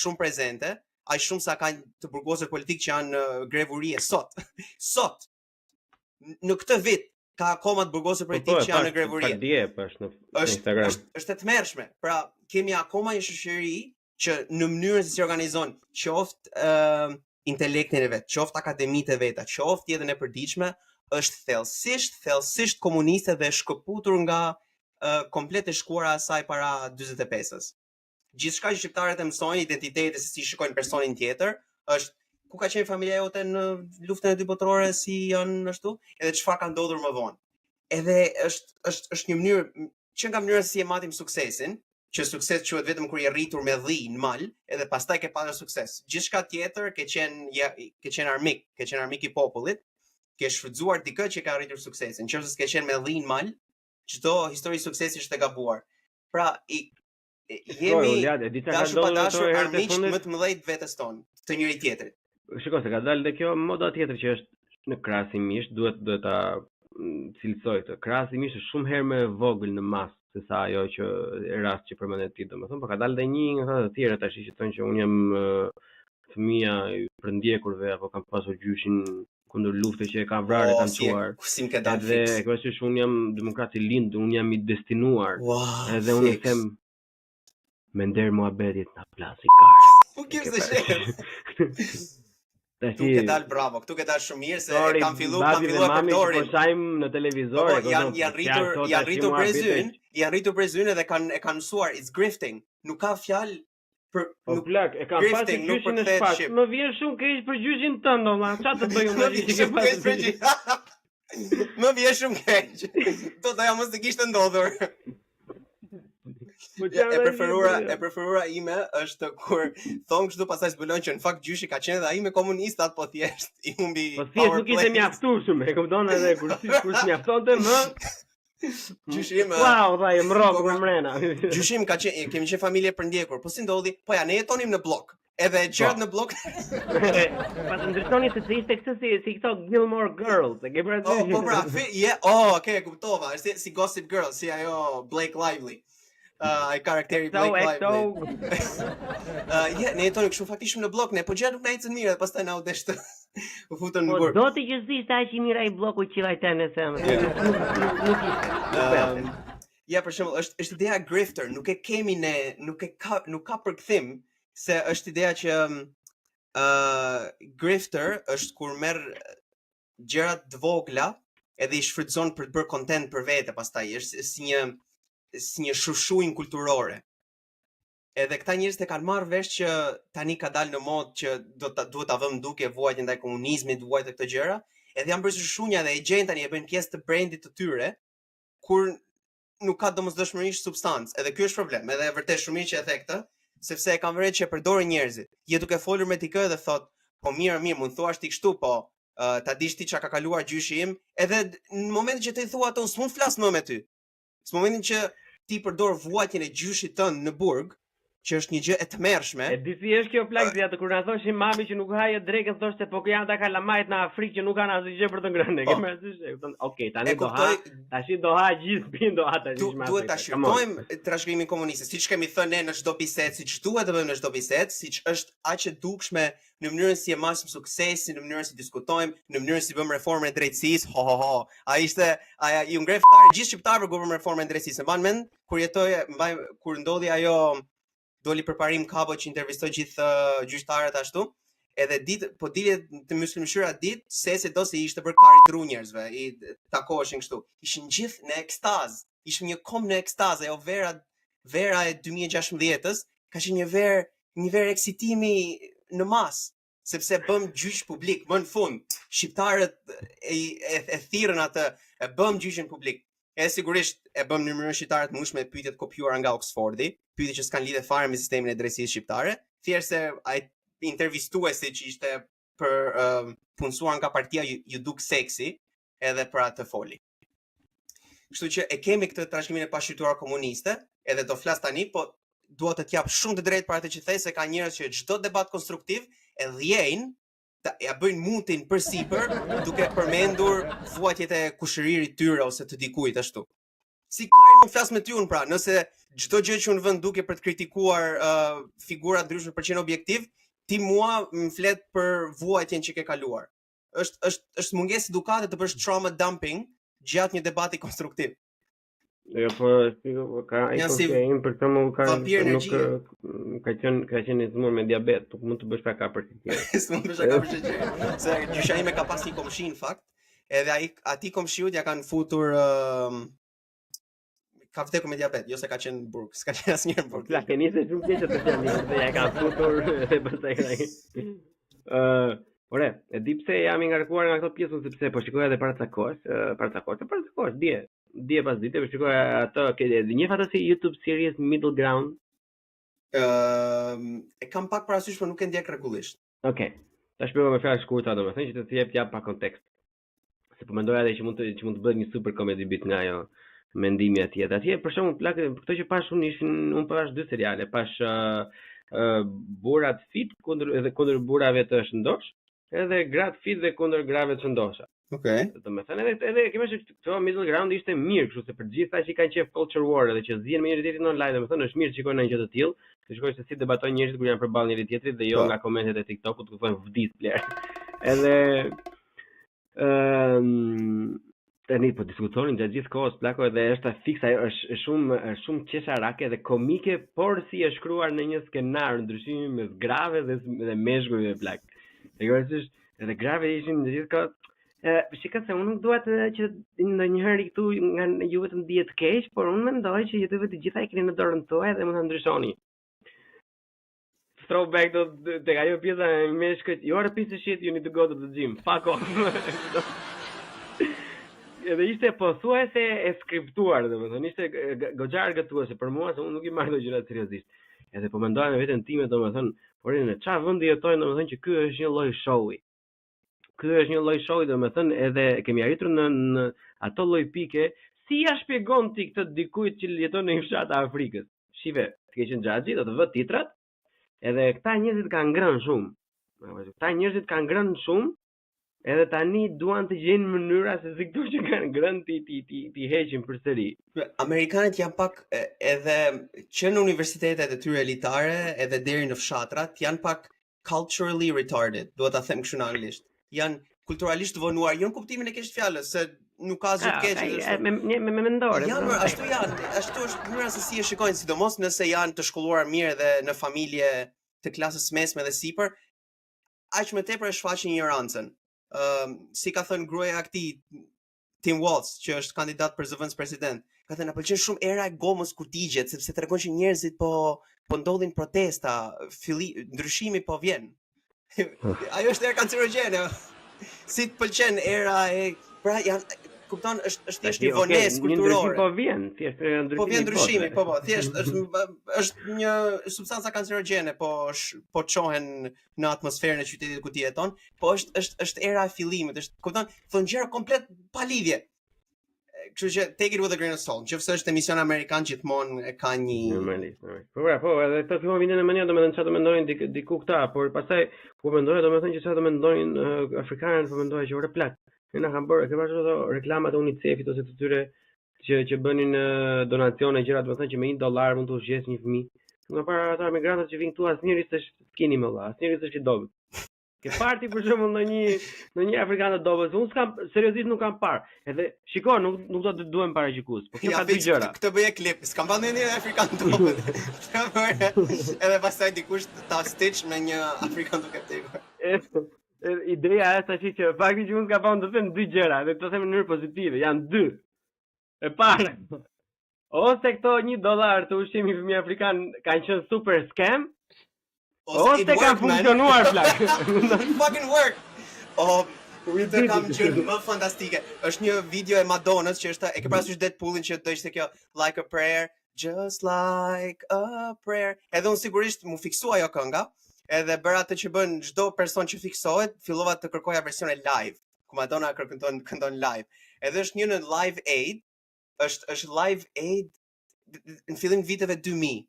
shumë prezente, aq shumë sa kanë të burgosur politik që janë grevurie sot. Sot në këtë vit ka akoma të burgosur politik që janë në grevurie. Në Instagram. Është e tmerrshme. Pra kemi akoma një shoqëri që në mënyrën se si organizon, qoftë intelektin e vet, qoftë akademitë e veta, qoftë jetën e përditshme, është thellësisht komuniste dhe shkëputur nga komplet e shkuara e saj para 45-s. Gjithçka që shqiptarët e mësojnë, identitetin se si shikojnë personin tjetër, është ku ka qenë familja jote në luftën e dytë botërore, si janë ashtu, edhe çfarë ka ndodhur më vonë. Edhe është një mënyrë që nga mënyra si e matim suksesin, që sukses quhet vetëm kur je rritur me dhi në mal, edhe pastaj ke pasur sukses. Gjithçka tjetër ke qenë armik i popullit, ke shfrytzuar dikë që ka arritur suksesin. Nëse s'ke qenë me dhi në mal, çdo histori suksesi është e gabuar. Pra jemi dashur pa dashur armiq më të mëdhenj vetes tonë, të njëri tjetrit. Shikoj se ka dalë dhe kjo moda tjetër që është në krahasimisht, duhet ta cilësoj këtë. Krahasimisht është shumë herë më e vogël në masë se sa ajo që rast që përmendet ti, domethënë, por ka dalë dhe një nga ata të tjerë tash që thonë që unë jam fëmia i përndjekurve apo kam pasur gjyshin kundër luftës që e ka vrarë, kanë çuar. Dhe kjo është unë jam demokrat i lind, unë jam i destinuar. Edhe unë them me nder muhabetit na plasi karë. Who gives a shit? Tu ke dal bravo, këtu ke dal shumë mirë se kam filluar përdorin. Po shajm në televizor, janë rritur brezyn dhe kanë mësuar it's grifting. Nuk ka fjalë për po plak, e kam pasur gjyshin në shfaq. Më vjen shumë keq për gjyshin tënd, valla. Çfarë të bëj unë që ke pasur? Më vjen shumë keq. Doja mos të kishte ndodhur. E preferura ime është kur thon kështu pastaj zbulon që në fakt gjyshi ka qenë dhe ai me komunistat, po thjesht i humbi. Po thjesht nuk ishte mjaftueshëm, e kupton edhe kur mjaftonte më. Gjyshim. Wow, dha e mrok për mrena. Gjyshim kemi qenë familje përndjekur, po si ndodhi? Po ja ne jetonim në blok. Edhe gjërat në blok. Pas ndryshoni se ishte kështu si këto Gilmore Girls, e ke parasysh? Po pra, okay, kuptova, është si Gossip Girl, si ajo Blake Lively. Ai karakteri Blake Lively. Ne jetonim kështu faktikisht në blok, ne po gjërat nuk na ecën mirë, pastaj na u deshtë. U futën në burg. Po do të gjithësisht aq i mirë ai bloku që vaj tani them. Ja, për shembull, është ideja grifter, nuk e kemi ne, nuk ka përkthim, se është ideja që grifter është kur merr gjërat të vogla edhe i shfrytëzon për të bërë content për vete, pastaj është si një shushuin kulturore. Edhe këta njerëz të kanë marrë vesh që tani ka dalë në modë që duhet ta vëmë duke vuajtje ndaj komunizmit, vuajtje këto gjëra, edhe janë bërë shushunia dhe e gjejnë tani e bëjnë pjesë të brandit të tyre, kur nuk ka domosdoshmërisht substancë. Edhe ky është problem, edhe vërtet shumë mirë që e the këtë, sepse e kam vënë që e përdorin njerëzit. Je duke folur me dikë dhe thot, po mirë, mund thuash ti kështu, po ta dish ti çka ka kaluar gjyshi im, edhe në momentin që ti thua atë, s'mund flas më me ty. Në momentin që ti përdor vuajtjen e gjyshit tënd në burg, që është një gjë e tmerrshme. E di si është kjo plagë atë kur na thoshin mami që nuk hajë drekën thoshte po që janë ta kalamajt në Afrikë që nuk kanë asgjë për të ngrënë. Kemë asgjë. Okej, tani do ha. Tash do ha gjithë bin do ha tash më. Duhet ta shikojmë trashëgimimin komunist. Siç kemi thënë ne në çdo bisedë, siç duhet të bëjmë në çdo bisedë, siç është aq e dukshme në mënyrën si e marrim suksesin, në mënyrën si diskutojmë, në mënyrën si bëjmë reformën e drejtësisë. Ai ishte ai u ngre fare gjithë shqiptarëve kur bëjmë reformën e drejtësisë. Mban mend kur ndodhi ajo doli përparim Kabo që intervistoi gjithë gjyqtarët ashtu, edhe ditë po dilet të myslimshyra ditë se do se ishte për kari të njerëzve, i takoheshin kështu. Ishin gjithë në ekstaz, ishim një kom në ekstaz, ajo vera e 2016-s ka qenë një verë eksitimi në mas, sepse bëm gjyq publik, më në fund, shqiptarët e thirrën atë, e bëm gjyqin publik. E sigurisht e bëm në mënyrë shqiptare të mundshme pyetjet kopjuara nga Oxfordi, pyetje që s'kan lidhje fare me sistemin e drejtësisë shqiptare, thjesht se ai intervistuesi që ishte për punësuar nga partia ju duk seksi, edhe për atë foli. Kështu që e kemi këtë trashëgimin e pashqyrtuar komuniste, edhe do flas tani, po dua të t'jap shumë të drejtë për atë që thej se ka njerëz që çdo debat konstruktiv e dhjejnë ja bëjnë mutin përsipër duke përmendur vuajtjet e kushëririt tyre ose të dikujt ashtu. Si ka më flas me ty unë pra, nëse çdo gjë që unë vën duke për të kritikuar figura ndryshme për qenë objektiv, ti mua më flet për vuajtjen që ke kaluar. Është mungesë edukate të bësh trauma dumping gjatë një debati konstruktiv. Jo, po ka ai kokain për shembull ka qenë zmur me diabet, nuk mund të bësh ka për shqetësim. S'mund të bësh ka për shqetësim. Se gjysha ime ka pas një komshi në fakt, edhe atij komshiut ja kanë futur ka vdekur me diabet, jo se ka qenë në burg, s'ka qenë asnjëherë në burg. La keni se shumë keq të thënë, se ja kanë futur dhe pastaj ore, e di pse jam i ngarkuar nga këto pjesë sepse po shikoja edhe para ca kohë, dje pas dite, po shikoja ato, njeh atë si YouTube series Middle Ground. E kam pak parasysh, por nuk e ndjek rregullisht. Okej. Ta shpjegoj me fjalë shkurtë, domethënë që të jap pa kontekst. Se po mendoja edhe që mund të bëhet një super comedy bit nga ajo mendimi atje. Atje për shembull plakë për këto që pash unë pash dy seriale, pash burrat fit kundër burrave të shëndosh, edhe gratë fit dhe kundër grave të shëndosha. Okej. Domethënë edhe kemi këto Middle Ground ishte mirë, kështu se për gjithë ata që kanë qef culture war dhe që zihen me njëri tjetrin online, domethënë është mirë të shikojnë një gjë të tillë, të shikojnë se si debatojnë njerëzit kur janë përballë njëri tjetrit dhe jo nga komentet e TikTokut ku thonë vdis player. Edhe tani po diskutonin gjatë gjithë kohës plako edhe është fiksa, është shumë qesharake dhe komike, por si e shkruar në një skenar ndryshimi mes grave dhe meshkujve plak. Edhe grave ishin në gjithë kohë. Shikoj se unë nuk dua që ndonjëherë këtu nga ju vetëm dihet keq, por unë mendoj që ju të gjitha e keni në dorën tuaj dhe mund ta ndryshoni. Throwback tek ajo pjesa e meshkujt. You are a piece of shit, you need to go to the gym. Fuck off. Edhe ishte po thuajse e skriptuar, domethënë ishte goxha argëtuese për mua se unë nuk i marr këto gjëra seriozisht. Edhe po mendoja me veten time domethënë, por në çfarë vendi jetojnë domethënë që ky është një lloj showi. Ky është një lloj showi domethënë edhe kemi arritur në ato lloj pike, si ja shpjegon ti këtë dikujt që jeton në një fshat të Afrikës. Shive, të ke qenë xhaxhi, do të vë titrat. Edhe këta njerëzit kanë ngrënë shumë. Edhe tani duan të gjejnë mënyra se si këto që kanë ngrënë ti heqin përsëri. Amerikanët janë pak edhe që në universitetet e tyre elitare edhe deri në fshatrat janë pak culturally retarded, duhet ta them kështu në anglisht. Janë kulturalisht vonuar, jo në kuptimin e keq të fjalës, se nuk ka asgjë të keq. Me mendore. Ashtu është mënyra se si e shikojnë, sidomos nëse janë të shkolluar mirë dhe në familje të klasës mesme dhe sipër, aq më tepër e shfaqin ignorancën. Si ka thënë gruaja këtij Tim Walz, që është kandidat për zëvendës president, ka thënë na pëlqen shumë era e gomës kur digjet, sepse tregon që njerëzit po ndodhin protesta, ndryshimi po vjen. Ajo është era kancerogjene. Si të pëlqen era e pra janë kupton është thjesht një vonesë kulturore. Po vjen, thjesht ndryshimi. Po vjen ndryshimi, po, thjesht është një substanca kancerogjene, po çohen në atmosferën e qytetit ku ti jeton, po është era e fillimit, është kupton, thon gjëra komplet pa lidhje. kështu që take it with a grain of salt. Nëse është emision amerikan gjithmonë e ka një normalisht. Po, edhe këto fillon vitin në mendje, domethënë çfarë do mendonin diku këta, por pastaj ku mendoja domethënë që çfarë do mendonin afrikanët, po mendoja që ore plak. Ne na kanë bërë, ke pasur ato reklamat e UNICEF-it ose të tyre që bënin donacione gjëra, domethënë që me $1 mund të ushqes një fëmijë. Nga para ata migrantët që vinë këtu asnjëri s'është skini më valla, asnjëri s'është i dobët. Ke parti për shembull në një afrikan të dobës, unë s'kam seriozisht nuk kam parë. Edhe shiko, nuk do të duhem paragjykues, por kjo ka dy gjëra. Këtë bëje klip, s'kam parë një afrikan të dobës. Edhe pastaj dikush ta stitch me një afrikan duke tekur. Ideja është që fakti që unë s'kam parë të them dy gjëra, dhe të them në mënyrë pozitive, janë dy. E para, ose këto $1 të ushqimi fëmijë afrikan kanë qenë super scam. Ose ka funksionuar plak. Fucking work. Të kam qenë më fantastike. Është një video e Madonës që është e ke parasysh Deadpoolin që do ishte kjo like a prayer, just like a prayer. Edhe unë sigurisht mu fiksua ajo kënga, edhe bëra atë që bën çdo person që fiksohet, fillova të kërkoja versione live, ku Madonna këndon live. Edhe është një në Live Aid, është Live Aid në fillim viteve 2000.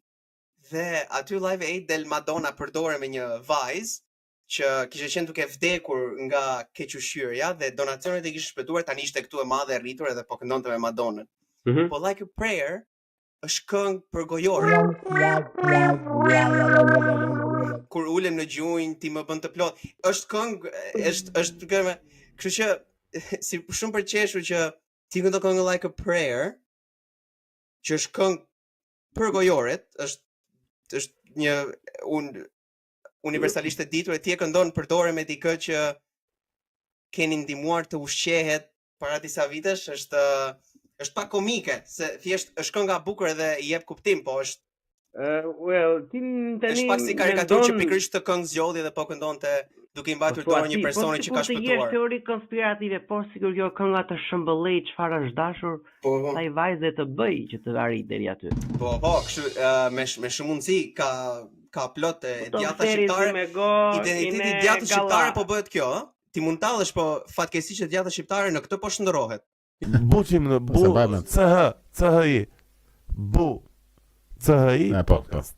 Dhe aty Live Aid del Madonna përdore me një vajzë që kishte qenë duke vdekur nga kequshqyrja dhe donacionet e kishte shpëtuar, tani ishte këtu e madhe e rritur edhe po këndonte me Madonnën. Po Like a Prayer është këngë për gojore. Kur ulem në gjunjë ti më bën të plot. Është këngë, është këngë, kështu që si shumë për qeshur që ti këndon këngë Like a Prayer, që është këngë për gojoret, është një universalisht e ditur, e ti e këndon përdore me dikë që keni ndihmuar të ushqehet para disa vitesh, është pak komike, se thjesht është kënga e bukur edhe i jep kuptim, po është është pak si karikaturë që pikërisht të këngë zgjodhi dhe po këndonte duke i mbajtur dorë një personi që ka shpëtuar. Po është teori konspirative, por sikur kjo kënga të shëmbëllej çfarë është dashur ai vajzë të bëj që të arrijë deri aty. Po, kështu me shumë mundësi ka plot e djata shqiptare. Identiteti i djatës shqiptare po bëhet kjo, ë? Ti mund tallesh, po fatkeqësisht e djata shqiptare në këtë po shndërrohet. Buçim në bu, CH, CHI, bu, CHI, podcast.